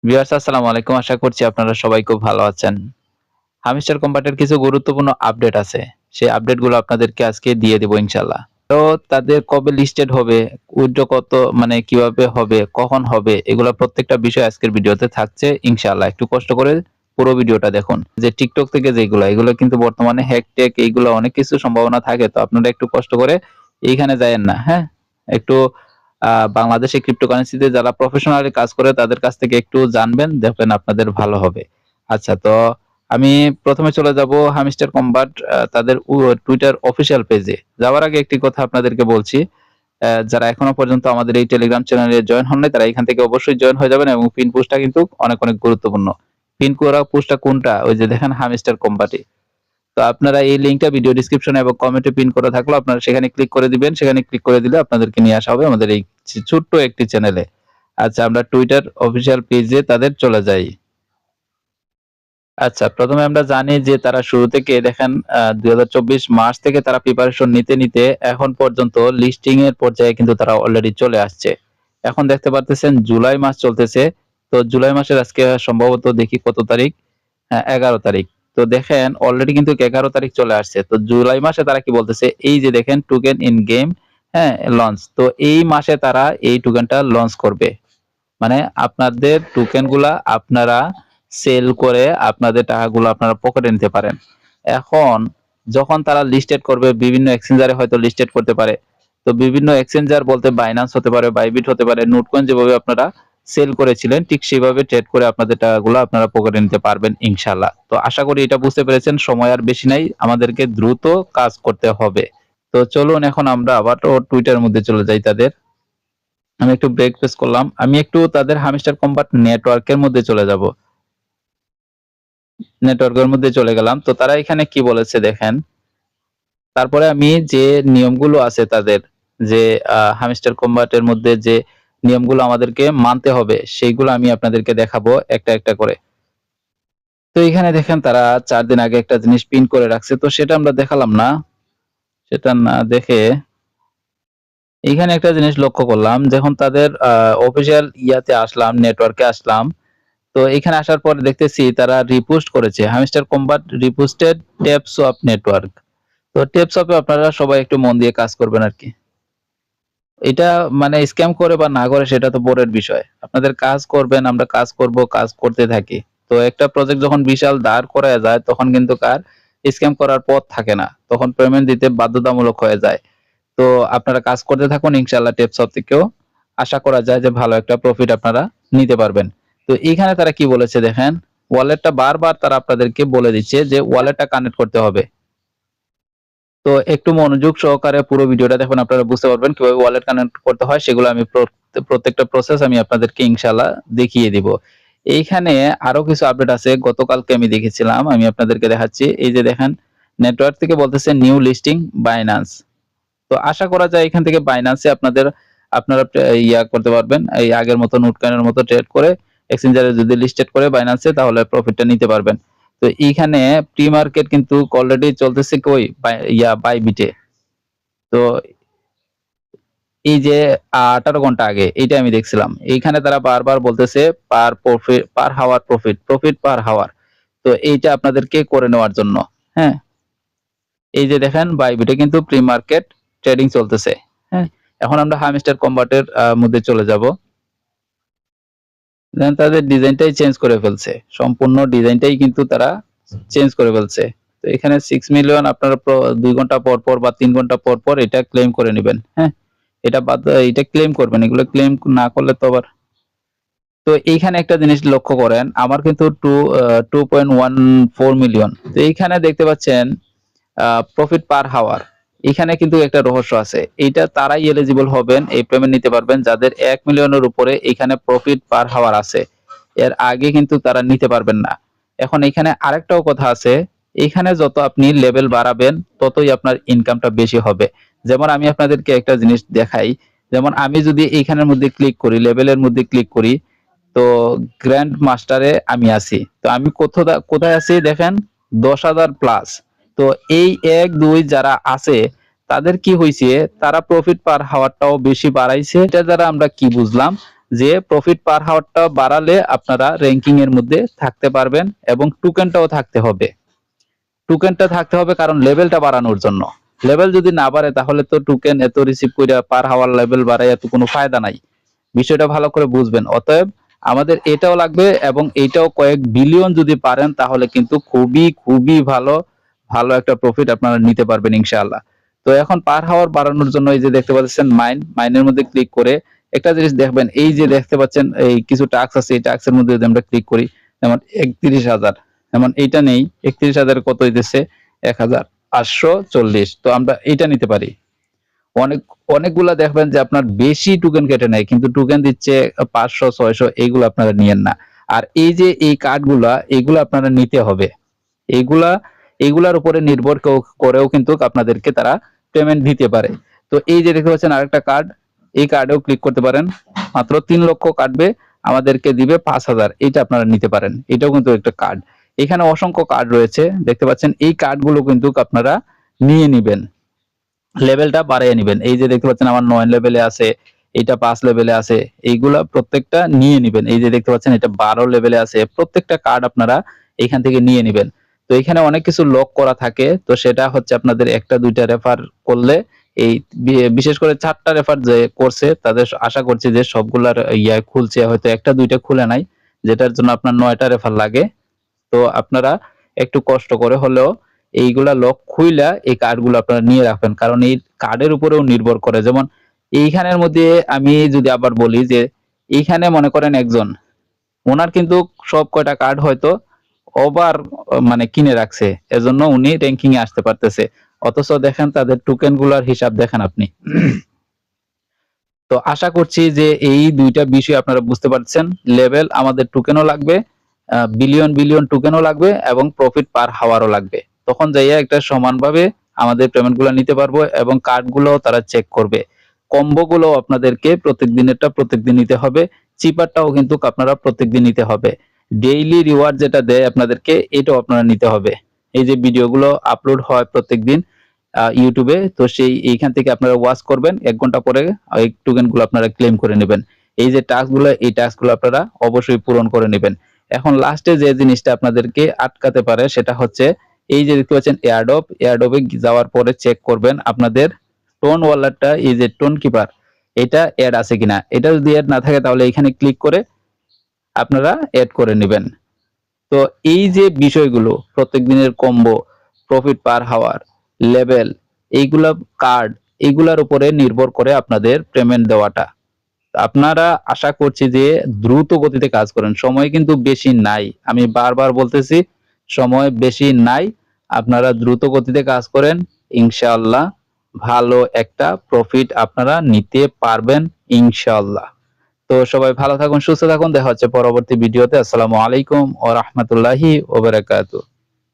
Viewers আসসালামু আলাইকুম। আশা করছি আপনারা সবাই খুব ভালো আছেন। হামিস্টার কোম্পানির কিছু গুরুত্বপূর্ণ আপডেট আছে। সেই আপডেটগুলো আপনাদেরকে আজকে দিয়ে দেব ইনশাআল্লাহ। তো তাদের কবে লিস্টেড হবে, উইথড্র কত মানে কিভাবে হবে, কখন হবে এগুলা প্রত্যেকটা বিষয় আজকের ভিডিওতে থাকছে ইনশাআল্লাহ। একটু কষ্ট করে পুরো ভিডিওটা দেখুন। যে TikTok থেকে যেগুলা এগুলো কিন্তু বর্তমানে হ্যাক-ট্যাক এইগুলো অনেক কিছু সম্ভাবনা থাকে। তো আপনারা একটু কষ্ট করে এইখানে যায়েন না, হ্যাঁ? একটু বাংলাদেশে ক্রিপ্টোকারেন্সিতে যারা প্রফেশনালি কাজ করে তাদের কাছ থেকে একটু জানবেন, দেখবেন আপনাদের ভালো হবে। আচ্ছা, তো আমি ১ম এ চলে যাব হামিস্টার কম্বাট তাদের টুইটার অফিসিয়াল পেজে। যাওয়ার আগে একটি কথা আপনাদেরকে বলছি। যারা এখনো পর্যন্ত আমাদের এই টেলিগ্রাম চ্যানেলে জয়েন হন নাই তারা এখান থেকে অবশ্যই জয়েন হয়ে যাবেন এবং পিন পোস্টটা কিন্তু অনেক গুরুত্বপূর্ণ। পিন করা পোস্টটা কোনটা? ওই যে দেখেন হামিস্টার কোম্পানি। তো আপনারা এই লিংকটা ভিডিও ডেসক্রিপশনে এবং কমেন্টে পিন করা থাকলো। আপনারা সেখানে ক্লিক করে দিবেন। সেখানে ক্লিক করে দিলে আপনাদেরকে নিয়ে আসা হবে আমাদের এই ছোট্ট একটি চ্যানেলে। আচ্ছা, আমরা টুইটার অফিসিয়াল পেজে তাদের চলে যাই। আচ্ছা, ১ম এ আমরা জানি যে তারা শুরু থেকে দেখেন ২০২৪ মার্চ থেকে তারা প্রিপারেশন নিতে এখন পর্যন্ত লিস্টিং এর পর্যায়ে কিন্তু তারা অলরেডি চলে আসছে। এখন দেখতে পারতেছেন জুলাই মাস চলতেছে। তো জুলাই মাসের আজকে সম্ভবত দেখি কত তারিখ? হ্যাঁ, ১১ তারিখ। তো দেখেন অলরেডি কিন্তু ১১ তারিখ চলে আসছে। তো জুলাই মাসে তারা কি বলতেছে? এই যে দেখেন টোকেন ইন গেম, হ্যাঁ? লঞ্চ। তো এই মাসে তারা এই টোকেনটা লঞ্চ করবে। মানে আপনাদের টোকেন গুলা আপনারা সেল করে আপনাদের টাকাগুলো আপনারা পকেটে নিতে পারেন। এখন যখন তারা লিস্টেড করবে বিভিন্ন এক্সচেঞ্জারে হয়তো লিস্টেড করতে পারে। তো বিভিন্ন এক্সচেঞ্জার বলতে বাইন্যান্স হতে পারে, বাইবিট হতে পারে, নোটকয়েন যেভাবে আপনারা সেল করেছিলেন ঠিক সেভাবে ট্রেড করে আপনাদের টাকাগুলো আপনারা পকেটে নিতে পারবেন ইনশাআল্লাহ। তো আশা করি এটা বুঝতে পেরেছেন। সময় আর বেশি নাই। আমাদেরকে দ্রুত কাজ করতে হবে। তো চলুন এখন আমরা আবারও টুইটারের মধ্যে চলে যাই তাদের। আমি একটু ব্রেক প্রেস করলাম। আমি একটু তাদের হামিস্টার কম্বাট নেটওয়ার্কের মধ্যে চলে যাব। নেটওয়ার্কের মধ্যে চলে গেলাম। তো তারা এখানে কি বলেছে দেখেন। তারপরে আমি যে নিয়মগুলো আছে তাদের যে হামিস্টার কম্বাটের মধ্যে যে নিয়মগুলো আমাদেরকে মানতে হবে সেইগুলো আমি আপনাদেরকে দেখাবো একটা করে। তো এখানে দেখেন তারা ৪ দিন আগে একটা জিনিস পিন করে রাখছে। তো সেটা আমরা দেখালাম না। সেটা না দেখে এইখানে একটা জিনিস লক্ষ্য করলাম যখন তাদের অফিসিয়াল ইয়াতে আসলাম, নেটওয়ার্কে আসলাম। তো এখানে আসার পর দেখতেছি তারা রিপোস্ট করেছে হামিস্টার কম্বাট রিপোস্টেড ট্যাপসওয়াপ নেটওয়ার্ক। তো ট্যাপসওয়াপে আপনারা সবাই একটু মন দিয়ে কাজ করবেন আরকি। এটা মানে স্ক্যাম করে বা না করে সেটা তো পরের বিষয়। আপনাদের কাজ করবেন, আমরা কাজ করব, কাজ করতে থাকি। তো একটা প্রজেক্ট যখন বিশাল দাঁড় করায়া যায় তখন কিন্তু আর স্ক্যাম করার পথ থাকে না। তখন পেমেন্ট দিতে বাধ্যতামূলক হয়ে যায়। তো আপনারা কাজ করতে থাকুন ইনশাআল্লাহ টেপসপ থেকেও আশা করা যায় যে ভালো একটা প্রফিট আপনারা নিতে পারবেন। তো এইখানে তারা কি বলেছে দেখেন, ওয়ালেটটা বারবার তারা আপনাদেরকে বলে দিচ্ছে যে ওয়ালেটটা কানেক্ট করতে হবে। তো একটু মনোযোগ সহকারে পুরো ভিডিওটা দেখবেন আপনারা বুঝতে পারবেন কিভাবে ওয়ালেট কানেক্ট করতে হয় সেগুলো আমি প্রত্যেকটা প্রসেস আমি আপনাদেরকে ইনশাআল্লাহ দেখিয়ে দিব। এইখানে আরো কিছু আপডেট আছে গতকালকে আমি দেখেছিলাম আমি আপনাদেরকে দেখাচ্ছি। এই যে দেখেন নেটওয়ার্ক থেকে বলতেছে নিউ লিস্টিং বাইন্যান্স। তো আশা করা যায় এখান থেকে বাইন্যান্সে আপনারা ইয়া করতে পারবেন। এই আগের মতো নোটকয়েনের মতো ট্রেড করে এক্সচেঞ্জারে যদি লিস্টেড করে বাইন্যান্সে তাহলে প্রফিটটা নিতে পারবেন। তো এইখানে প্রি মার্কেট কিন্তু অলরেডি চলতেছে কই বাইবিটে। তো এই যে 18 ঘন্টা আগে এইটা আমি দেখছিলাম। এইখানে তারা বারবার বলতেছে পার হাওয়ার প্রফিট পার হাওয়ার। তো এইটা আপনাদেরকে করে নেওয়ার জন্য। হ্যাঁ? এই যে দেখেন বাইবিটে কিন্তু প্রি মার্কেট ট্রেডিং চলতেছে। হ্যাঁ? এখন আমরা হামস্টার কম্বাটের মধ্যে চলে যাব। দেন তাদের ডিজাইনটাই চেঞ্জ করে ফেলছে। সম্পূর্ণ ডিজাইনটাই কিন্তু তারা চেঞ্জ করে ফেলছে। তো এখানে 6 মিলিয়ন আপনারা ২ ঘন্টা পর বা ৩ ঘন্টা পর এটা ক্লেম করে নিবেন। হ্যাঁ? এটা ক্লেম করবেন। এগুলো ক্লেম না করলে তো আবার তো এইখানে একটা জিনিস লক্ষ্য করেন। আমার কিন্তু 2.14 মিলিয়ন। তো এইখানে দেখতে পাচ্ছেন প্রফিট পার হাওয়ার। এখানে কিন্তু একটা রহস্য আছে। এইটা তারাই এলিজিবল হবেন, এই পেমেন্ট নিতে পারবেন যাদের ১ মিলিয়নের উপরে এখানে প্রফিট পার হাওয়ার আছে। এর আগে কিন্তু তারা নিতে পারবেন না। এখন এখানে আরেকটাও কথা আছে। এখানে যত আপনি লেভেল বাড়াবেন ততই আপনার ইনকামটা বেশি হবে। যেমন আমি আপনাদেরকে একটা জিনিস দেখাই। যেমন আমি যদি এইখানের মধ্যে ক্লিক করি, লেভেলের মধ্যে ক্লিক করি, তো গ্র্যান্ড মাস্টারে আমি আছি। তো আমি কোথায় আছি দেখেন ১০,০০০ প্লাস। তো এই ১, ২ যারা আছে তাদের কি হইছে তারা প্রফিট পার হাওয়ারটাও বেশি বাড়াইছে। এটা দ্বারা আমরা কি বুঝলাম? যে প্রফিট পার হাওয়ারটা বাড়ালে আপনারা র্যাঙ্কিং এর মধ্যে থাকতে পারবেন এবং টোকেনটাও থাকতে হবে। টোকেনটা থাকতে হবে কারণ লেভেলটা বাড়ানোর জন্য। লেভেল যদি না বাড়ে তাহলে তো টোকেন এত রিসিভ কইরা পার হাওয়ার লেভেল বাড়াইয়া তো কোনো ফায়দা নাই। বিষয়টা ভালো করে বুঝবেন। অতএব আমাদের এটাও লাগবে এবং এইটাও কয়েক বিলিয়ন যদি পারেন তাহলে কিন্তু খুবই ভালো ভালো একটা প্রফিট আপনারা নিতে পারবেন ইনশাআল্লাহ। তো এখন পার হাওয়ার বাড়ানোর জন্য এই যে দেখতে পাচ্ছেন মাইনের মধ্যে ক্লিক করে একটা জিনিস দেখবেন, এই যে দেখতে পাচ্ছেন এই কিছু টাস্ক আছে, এই টাস্কের মধ্যে যদি আমরা ক্লিক করি যেমন ৩১,০০০, যেমন এইটা নেই, ৩১,০০০ কত হইতেছে ১,৮৪০। তো আমরা এইটা নিতে পারি। অনেকগুলা দেখবেন যে আপনার বেশি টোকেন কেটে নেয় কিন্তু টোকেন দিচ্ছে ৫০০ ৬০০, এইগুলো আপনারা নিয়েন না। আর এই যে এই কার্ডগুলা এগুলো আপনারা নিতে হবে। এইগুলা এগুলার উপরে নির্ভর করেও কিন্তু আপনাদেরকে তারা পেমেন্ট দিতে পারে। তো এই যে দেখতে পাচ্ছেন আরেকটা কার্ড, এই কার্ডেও ক্লিক করতে পারেন। মাত্র ৩ লক্ষ কাটবে, আমাদেরকে দিবে ৫,০০০। এইটা আপনারা নিতে পারেন। এটাও কিন্তু একটা কার্ড। এখানে অসংখ্য কার্ড রয়েছে দেখতে পাচ্ছেন, এই কার্ডগুলো কিন্তু আপনারা নিয়ে নিবেন, লেভেলটা বাড়িয়ে নিবেন। এই যে দেখতে পাচ্ছেন আমার ৯ লেভেলে আছে, এটা ৫ লেভেলে আছে, এইগুলা প্রত্যেকটা নিয়ে নিবেন। এই যে দেখতে পাচ্ছেন এটা ১২ লেভেলে আছে, প্রত্যেকটা কার্ড আপনারা এখান থেকে নিয়ে নিবেন। তো এখানে অনেক কিছু লক করা থাকে, তো সেটা হচ্ছে আপনাদের ১টা ২টা রেফার করলে এই বিশেষ করে ৪টা রেফার যে করছে তাদের আশা করছি যে সবগুলার খুলছে, হয়তো ১টা ২টা খুলে নাই, যেটার জন্য আপনার ৯টা রেফার লাগে। তো আপনারা একটু কষ্ট করে হলেও এইগুলা লক খুইলা এই কার্ডগুলো আপনারা নিয়ে রাখবেন, কারণ এই কার্ডের উপরেও নির্ভর করে। যেমন এইখানের মধ্যে আমি যদি আবার বলি যে এইখানে মনে করেন একজন, ওনার কিন্তু সব কয়টা কার্ড হয়তো ওভার মানে কিনে রাখছে, এজন্য উনি র্যাঙ্কিং এ আসতে পারতেছে। অথচ দেখেন তাদের টোকেন গুলার হিসাব দেখেন আপনি। তো আশা করছি যে এই দুইটা বিষয় আপনারা বুঝতে পারছেন। লেভেল আমাদের টোকেনও লাগবে, বিলিয়ন টোকেনও লাগবে এবং প্রফিট পার হাওয়ারও লাগবে। তখন যাইয়া একটা সমানভাবে আমাদের পেমেন্ট গুলো নিতে পারবো এবং কার্ড গুলো তারা চেক করবে। কম্বো গুলো আপনাদেরকে প্রত্যেকদিনেরটা প্রত্যেকদিন নিতে হবে, চিপারটাও কিন্তু আপনারা প্রত্যেকদিন নিতে হবে। ডেইলি রিওয়ার্ড যেটা দেয় আপনাদেরকে এটাও আপনারা নিতে হবে। এই যে ভিডিওগুলো আপলোড হয় প্রত্যেকদিন ইউটিউবে, তো সেই এইখান থেকে আপনারা ওয়াচ করবেন, ১ ঘন্টা পরে এই টোকেন গুলো আপনারা ক্লেম করে নেবেন। এই যে টাস্ক গুলো, এই টাস্ক গুলো আপনারা অবশ্যই পূরণ করে নেবেন। এখন লাস্টে যে জিনিসটা আপনাদেরকে আটকাতে পারে সেটা হচ্ছে এই যে দেখতে পাচ্ছেন এয়ারড্রপে যাওয়ার পরে চেক করবেন আপনাদের টোন ওয়ালেটটা, এই যে টোন কিপার, এটা অ্যাড আছে কিনা। এটা যদি অ্যাড না থাকে তাহলে এখানে ক্লিক করে আপনারা অ্যাড করে নেবেন। তো এই যে বিষয়গুলো প্রত্যেক দিনের কম্বো, প্রফিট পার হাওয়ার, লেভেল, এইগুলা কার্ড, এইগুলার উপরে নির্ভর করে আপনাদের পেমেন্ট দেওয়াটা। আপনারা আশা করছি যে দ্রুত গতিতে কাজ করেন, সময় কিন্তু বেশি নাই, আমি বারবার বলতেছি সময় বেশি নাই। আপনারা দ্রুত গতিতে কাজ করেন, ইনশাআল্লাহ ভালো একটা প্রফিট আপনারা নিতে পারবেন ইনশাআল্লাহ। তো সবাই ভালো থাকুন, সুস্থ থাকুন, দেখা হচ্ছে পরবর্তী ভিডিওতে। আসসালামু আলাইকুম ওয়া রাহমাতুল্লাহি ওয়া বারাকাতুহু।